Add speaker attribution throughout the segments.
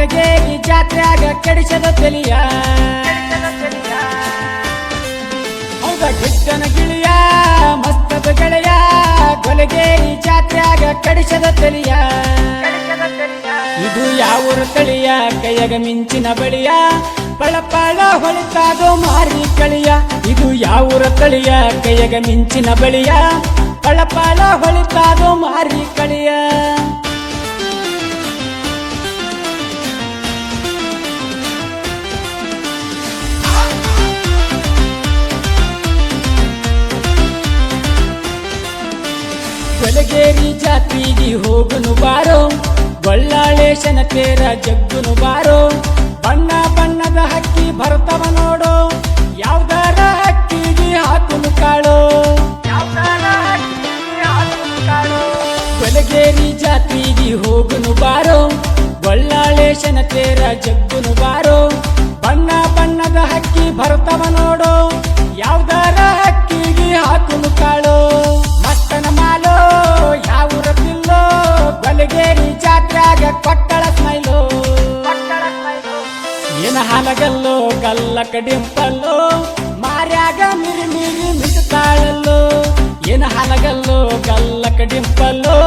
Speaker 1: ಗೊಲಗೇರಿ ಜಾತ್ರ್ಯಾಗ ಕೆಡಿಸದ ತಲಿಯ ಹೌದ ಗಿಟ್ಟನ ಗಿಳಿಯ ಮಸ್ತದ ಗೆಳೆಯ ಗೊಲಗೇರಿ ಜಾತ್ರ್ಯಾಗ ಕೆಡಿಸದ ತಲಿಯ ಇದು ಯಾವೂರ ತಳಿಯ ಕೈಯಾಗ ಮಿಂಚಿನ ಬಳಿಯ ಪಳಪಳ ಹೊಳಿತಾದೋ ಮಾರಿ ಕಳಿಯ ಇದು ಯಾವೂರ ತಳಿಯ ಕೈಯಾಗ ಮಿಂಚಿನ ಬಳಿಯ ಪಳಪಳ ಹೊಳಿತಾದೋ ಮಾರಿ ಕಳಿಯ ಗೊಲಗೇರಿ ಜಾತ್ರೆಗೆ ಹೋಗುನು ಬಾರೋ ಗೊಳ್ಳಾಳೇಶನ ತೇರ ಜಗ್ಗುನು ಬಾರೋ ಬಣ್ಣ ಬಣ್ಣದ ಹಕ್ಕಿ ಬರ್ತವ ನೋಡು ಯಾವ್ದಾರ ಹಕ್ಕಿಗೆ ಹಾಕುನು ಕಾಳು ಗೊಲಗೇರಿ ಜಾತ್ರೆಗೆ ಹೋಗುನು ಬಾರೋ ಗೊಳ್ಳಾಳೇಶನ ತೇರ ಜಗ್ಗುನು ಬಾರೋ ಬಣ್ಣ ಬಣ್ಣದ ಹಕ್ಕಿ ಬರ್ತವ ನೋಡು ಯಾವ್ದಾರ ಹಕ್ಕಿಗೆ ಹಾಕುನು ಕಾಳು ಮತ್ತನ ಮಾಲೋ ಯಾವೂರ ಪಿಲ್ಲೋ ಗೊಲಗೇರಿ ಜಾತ್ರ್ಯಾಗ ಕೊಟ್ಟಳ ಸ್ಮೈಲು ಏನ ಹಾಲಗಲ್ಲೋ ಗಲ್ಲಕ ಡಿಂಪಲ್ಲೋ ಮಾರ್ಯಾಗ ಮಿರಿ ಮಿರಿ ಮಿಸುತ್ತಾಳಲ್ಲೋ ಏನ ಹಾಲಗಲ್ಲೋ ಗಲ್ಲಕ ಡಿಂಪಲ್ಲೋ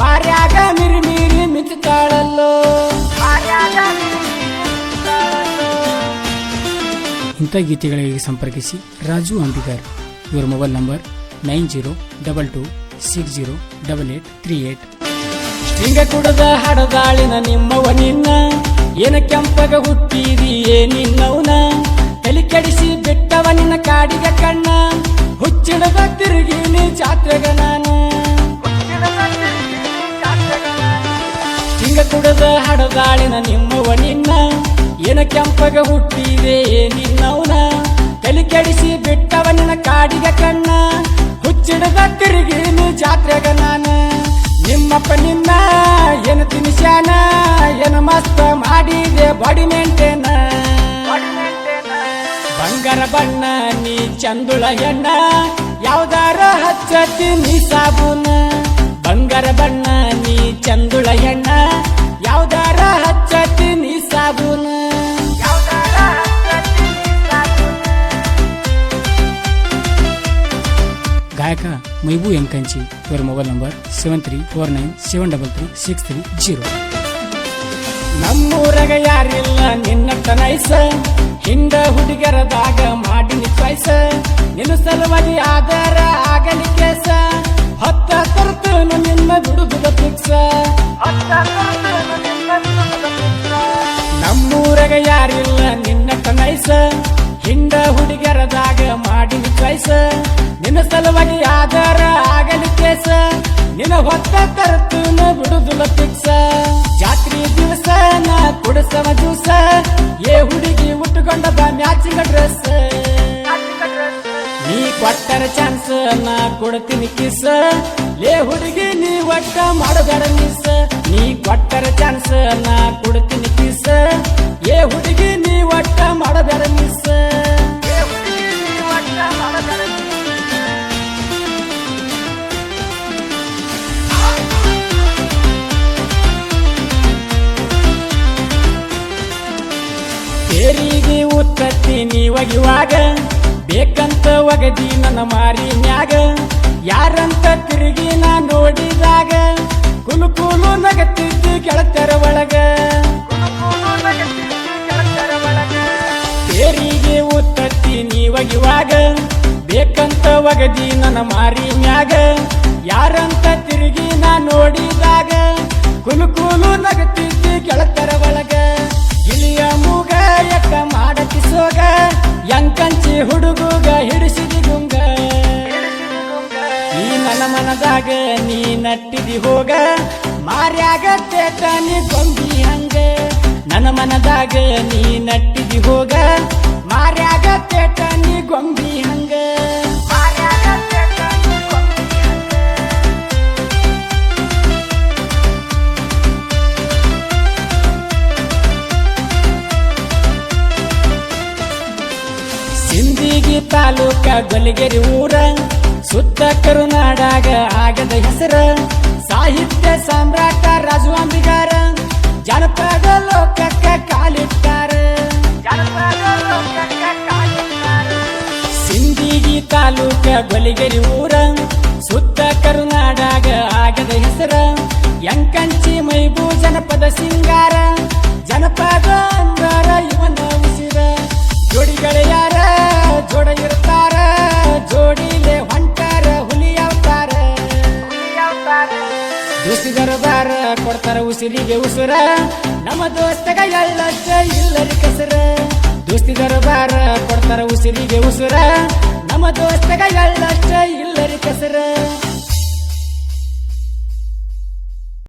Speaker 1: ಮಾರ್ಯಾಗ ಮಿರಿ ಮಿರಿ ಮಿಸುತ್ತಾಳಲ್ಲೋ
Speaker 2: ಇಂಥ ಗೀತೆಗಳಿಗೆ ಸಂಪರ್ಕಿಸಿ ರಾಜು ಅಂಬಿಗರ್. ಇವರ ಮೊಬೈಲ್ ನಂಬರ್ 9022608838.
Speaker 1: ಸ್ಟ್ರಿಂಗ ಕುಡದ ಹಡದಾಳಿನ ನಿಮ್ಮವ ನಿನ್ನ ಏನ ಕೆಂಪಗ ಹುಟ್ಟಿದಿ ನಿನ್ನವನ ತಲೆ ಕೆಡಿಸಿ ಬಿಟ್ಟವ ನಿನ್ನ ಕಾಡಿಗ ಕಣ್ಣ ಹುಚ್ಚಿಡದ ತಿರುಗಿನಿ ಜಾತ್ರೆಗ ನಾನು ಸ್ಟ್ರಿಂಗ ಕುಡದ ಹಡದಾಳಿನ ನಿಮ್ಮವ ನಿನ್ನ ಏನ ಕೆಂಪಗ ಹುಟ್ಟಿದೆ ನಿನ್ನವನ ತಲೆ ಕೆಡಿಸಿ ಬಿಟ್ಟವ ನಿನ್ನ ಕಾಡಿಗ ಕಣ್ಣ ಹುಚ್ಚಿಡದ ತಿರುಗಿನಿ ಜಾತ್ರೆಗ ನಾನು ನಿಮ್ಮಪ್ಪ ನಿನ್ನ ಏನು ತಿನಿಸ್ಯಾನ ಏನು ಮಸ್ತ ಮಾಡಿದೆ ಬಾಡಿ ಮೇಂಟೇನ ಬಂಗಾರ ಬಣ್ಣ ನೀ ಚಂದುಳ ಹೆಣ್ಣ ಯಾವ್ದಾರ ಹಚ್ಚತಿ ನೀ ಸಾಬೂನ ಬಂಗಾರ ಬಣ್ಣ ನೀ ಚಂದುಳ ಹೆಣ್ಣ ಯಾವ್ದಾರ ಹಚ್ಚತಿ ನೀ ಸಾಬೂನ
Speaker 2: ಗಾಯಕ ಮೈಬೂ ಎಂಕಂಚಿ. ಇವರ ಮೊಬೈಲ್ ನಂಬರ್ 7349733630.
Speaker 1: ನಮ್ಮೂರಗ ಯಾರಿಲ್ಲ ನಿನ್ನಟ್ಟ ನೈಸ ಹಿಂದ ಹುಡುಗರದಾಗ ಮಾಡಿನಿ ಚಾಯ್ಸ ನಿನ್ನ ಸಲುವಾಗಿ ಆಧಾರ ಆಗಲಿ ಕೇಸ ಹೊತ್ತ ತರ್ತು ನಿನ್ನ ಬಿಡುದುದ ಫಿಕ್ಸ ನಮ್ಮೂರಗ ಯಾರಿಲ್ಲ ನಿನ್ನಟ್ಟ ನೈಸ ಹಿಂದ ಹುಡುಗರದಾಗ ಮಾಡಿನಿ ಚಾಯ್ಸ ನಿನ್ನ ಸಲುವಾಗಿ ಆಧಾರ ಆಗಲಿ ಕೇಸ ನಿನ್ನ ಹೊತ್ತ ತರ್ತು ಬಿಡುದುಲ ಫಿಕ್ಸ ಜಾತ್ರೆ ದಿವಸ ನಾ ಕುಡಸವ ಜ್ಯೂಸ ಏ ಹುಡುಗಿ ಉಟ್ಟುಕೊಂಡ ಬಾ ಮ್ಯಾಚಿಂಗ ಡ್ರೆಸ್ ನೀ ಕೊಟ್ಟರ ಚಾನ್ಸ್ ನಾ ಕೊಡ್ತೀನಿ ಕಿಸ್ ಏ ಹುಡುಗಿ ನೀ ಒಟ್ಟ ಮಾಡಬೇಡ ಮಿಸ್ ನೀ ಕೊಟ್ಟರ ಚಾನ್ಸ್ ನಾ ಕೊಡ್ತೀನಿ ಕಿಸ್ ಏ ಹುಡುಗಿ ನೀ ಒಟ್ಟ ಮಾಡಬೇಡ ಮಿಸ್ ತೇರಿಗೆ ಉತ್ತತ್ತಿ ನೀ ಒಗಿವಾಗ ಬೇಕಂತ ಒಗದಿ ನನ್ನ ಮಾರಿ ಮ್ಯಾಗ ಯಾರಂತ ತಿರುಗಿ ನಾ ನೋಡಿದಾಗ ಕುಲು ಕುಲು ನಗತ್ತಿದ್ದಿ ಗೆಳತರ ಒಳಗ ತೇರಿಗೆ ಉತ್ತತ್ತಿ ನೀ ಒಗಿವಾಗ ಬೇಕಂತ ಒಗದಿ ನನ್ನ ಮಾರಿ ಮ್ಯಾಗ ಯಾರಂತ ತಿರುಗಿ ನಾ ನೋಡಿದಾಗ ಕುಲು ಕುಲು ನಗತ್ತಿದ್ದಿ ಗೆಳತರ ಒಳಗ ಇಲಿಯ ಮೂಗ ಎಕ್ಕ ಮಾಡತಿ ಸೋಗ ಎಂಕಂಚಿ ಹುಡುಗುಗ ಹಿಡಿಸಿದಿ ಗುಂಗ ಈ ನನ್ನ ಮನದಾಗ ನೀ ನಟ್ಟಿದಿ ಹೋಗ ಮಾರ್ಯಾಗ ತೇಟ ನೀ ಗೊಂಬಿ ಹಂಗ ನನ್ನ ಮನದಾಗ ನೀ ನಟ್ಟಿದಿ ಹೋಗ ಮಾರ್ಯಾಗ ತೇಟ ನೀ ಗೊಂಬಿ ಹಂಗ ಸಿಂದಗಿ ತಾಲೂಕ ಗೊಲಗೇರಿ ಊರ ಸುತ್ತ ಕರುನಾಡಾಗ ಆಗದ ಹೆಸರ ಸಾಹಿತ್ಯ ಸಾಮ್ರಾಟ ರಾಜು ಅಂಬಿಗಾರ ಜನಪದ ಲೋಕ ತಾಲೂಕ ಗೊಲಿಗೆರಿ ಊರ ಸುತ್ತ ಕರುನಾಡಾಗ ಆಗದ ಹೆಸರ ಎಂಕಂಚಿ ಮೈಬೂ ಜನಪದ ಸಿಂಗಾರ ಜನಪದ ಅಂಗಾರ ಇವನ ಉಸಿರ ಜೋಡಿಗಳ ಯಾರ ಜೋಡ ಇರ್ತಾರ ಜೋಡಿಲೆ ಹೊಂಟಾರ ಹುಲಿ ಅವತಾರ ದೋಸ್ತಿ ದರಬಾರ ಕೊಡ್ತಾರ ಉಸಿರಿಗೆ ಉಸುರ ನಮ್ಮ ದೋಸ್ತಗ ಎಳ್ಳಷ್ಟ ಇಲ್ಲರಿ ಕಸರ ದೋಸ್ತಿ ದರಬಾರ ಕೊಡ್ತಾರ ಉಸಿರಿಗೆ ಉಸುರ ನಮ್ಮ ದೋಸ್ತಗ ಎಳ್ಳಷ್ಟ ಇಲ್ಲರಿ ಕಸರ